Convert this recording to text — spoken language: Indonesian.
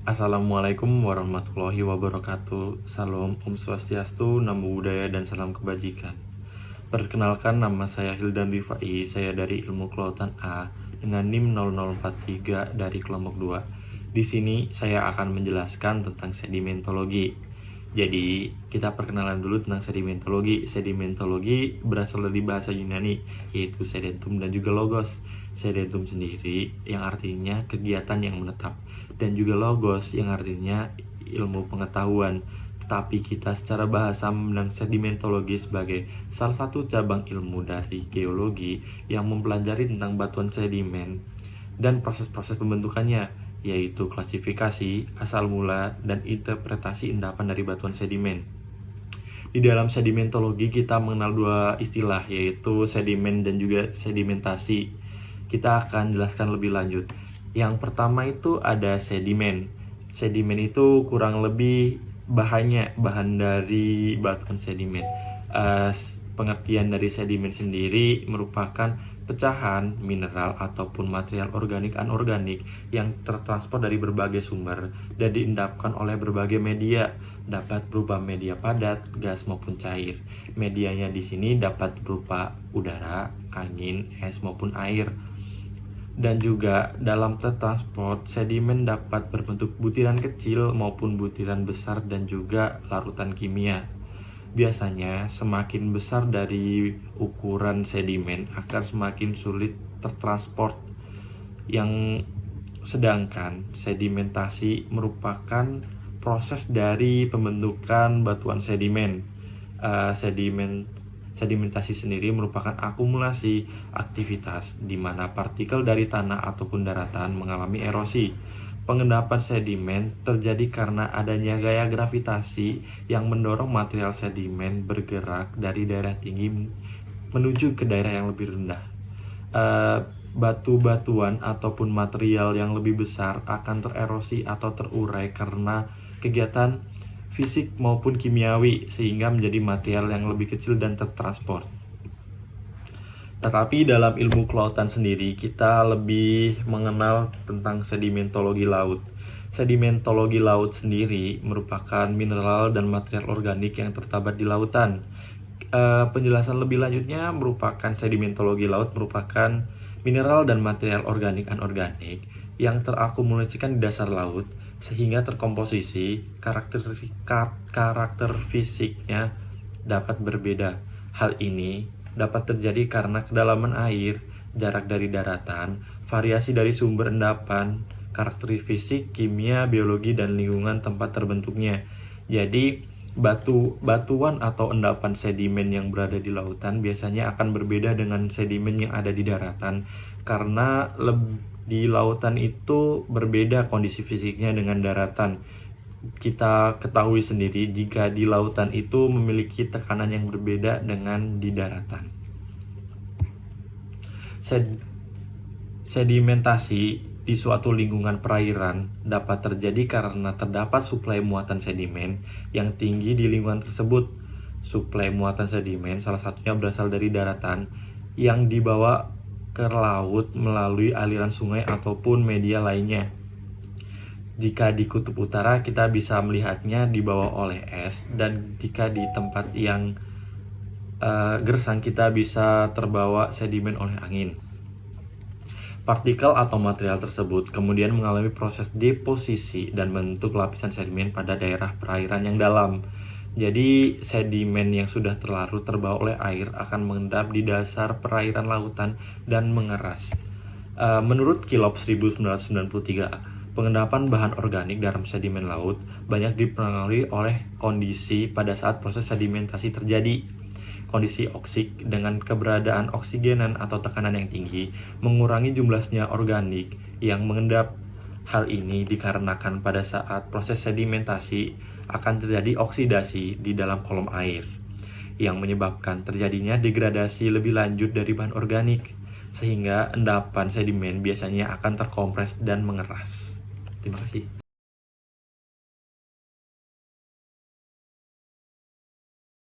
Assalamualaikum warahmatullahi wabarakatuh. Salam Om Swastiastu, Namo Buddhaya, dan salam kebajikan. Perkenalkan, nama saya Hildan Rifai. Saya dari Ilmu Kelautan A dengan NIM 0043 dari kelompok 2. Di sini saya akan menjelaskan tentang sedimentologi. Jadi, kita perkenalan dulu tentang sedimentologi. Sedimentologi berasal dari bahasa Yunani, yaitu sedentum dan juga logos. Sedentum sendiri yang artinya kegiatan yang menetap, dan juga logos yang artinya ilmu pengetahuan. Tetapi kita secara bahasa memandang sedimentologi sebagai salah satu cabang ilmu dari geologi yang mempelajari tentang batuan sedimen dan proses-proses pembentukannya, yaitu klasifikasi, asal mula, dan interpretasi endapan dari batuan sedimen. Di dalam sedimentologi kita mengenal dua istilah, yaitu sedimen dan juga sedimentasi. Kita akan jelaskan lebih lanjut. Yang pertama itu ada sedimen. Sedimen itu kurang lebih bahan dari batuan sedimen. Pengertian dari sedimen sendiri merupakan pecahan mineral ataupun material organik anorganik yang tertransport dari berbagai sumber dan diendapkan oleh berbagai media, dapat berupa media padat, gas maupun cair. Medianya di sini dapat berupa udara, angin, es maupun air. Dan juga dalam tertransport, sedimen dapat berbentuk butiran kecil maupun butiran besar dan juga larutan kimia. Biasanya semakin besar dari ukuran sedimen akan semakin sulit tertransport. Sedangkan sedimentasi merupakan proses dari pembentukan batuan sedimen. Sedimentasi sendiri merupakan akumulasi aktivitas di mana partikel dari tanah ataupun daratan mengalami erosi. Pengendapan sedimen terjadi karena adanya gaya gravitasi yang mendorong material sedimen bergerak dari daerah tinggi menuju ke daerah yang lebih rendah. Batu-batuan ataupun material yang lebih besar akan tererosi atau terurai karena kegiatan fisik maupun kimiawi, sehingga menjadi material yang lebih kecil dan tertransport. Tetapi dalam ilmu kelautan sendiri, kita lebih mengenal tentang sedimentologi laut. Sedimentologi laut sendiri merupakan mineral dan material organik yang terdapat di lautan. Penjelasan lebih lanjutnya merupakan sedimentologi laut merupakan mineral dan material organik anorganik yang terakumulasikan di dasar laut sehingga terkomposisi. Karakter fisiknya dapat berbeda. Hal ini dapat terjadi karena kedalaman air, jarak dari daratan, variasi dari sumber endapan, karakter fisik, kimia, biologi, dan lingkungan tempat terbentuknya. Jadi, batuan atau endapan sedimen yang berada di lautan biasanya akan berbeda dengan sedimen yang ada di daratan, karena di lautan itu berbeda kondisi fisiknya dengan daratan. Kita ketahui sendiri jika di lautan itu memiliki tekanan yang berbeda dengan di daratan. Sedimentasi di suatu lingkungan perairan dapat terjadi karena terdapat suplai muatan sedimen yang tinggi di lingkungan tersebut. Suplai muatan sedimen salah satunya berasal dari daratan yang dibawa ke laut melalui aliran sungai ataupun media lainnya. Jika di kutub utara kita bisa melihatnya dibawa oleh es, dan jika di tempat yang gersang kita bisa terbawa sedimen oleh angin. Partikel atau material tersebut kemudian mengalami proses deposisi dan bentuk lapisan sedimen pada daerah perairan yang dalam. Jadi sedimen yang sudah terlarut terbawa oleh air akan mengendap di dasar perairan lautan dan mengeras. Menurut Kilop 1993, pengendapan bahan organik dalam sedimen laut banyak dipengaruhi oleh kondisi pada saat proses sedimentasi terjadi. Kondisi oksik dengan keberadaan oksigenan atau tekanan yang tinggi mengurangi jumlah senyawa organik yang mengendap. Hal ini dikarenakan pada saat proses sedimentasi akan terjadi oksidasi di dalam kolom air yang menyebabkan terjadinya degradasi lebih lanjut dari bahan organik, sehingga endapan sedimen biasanya akan terkompres dan mengeras. Terima kasih.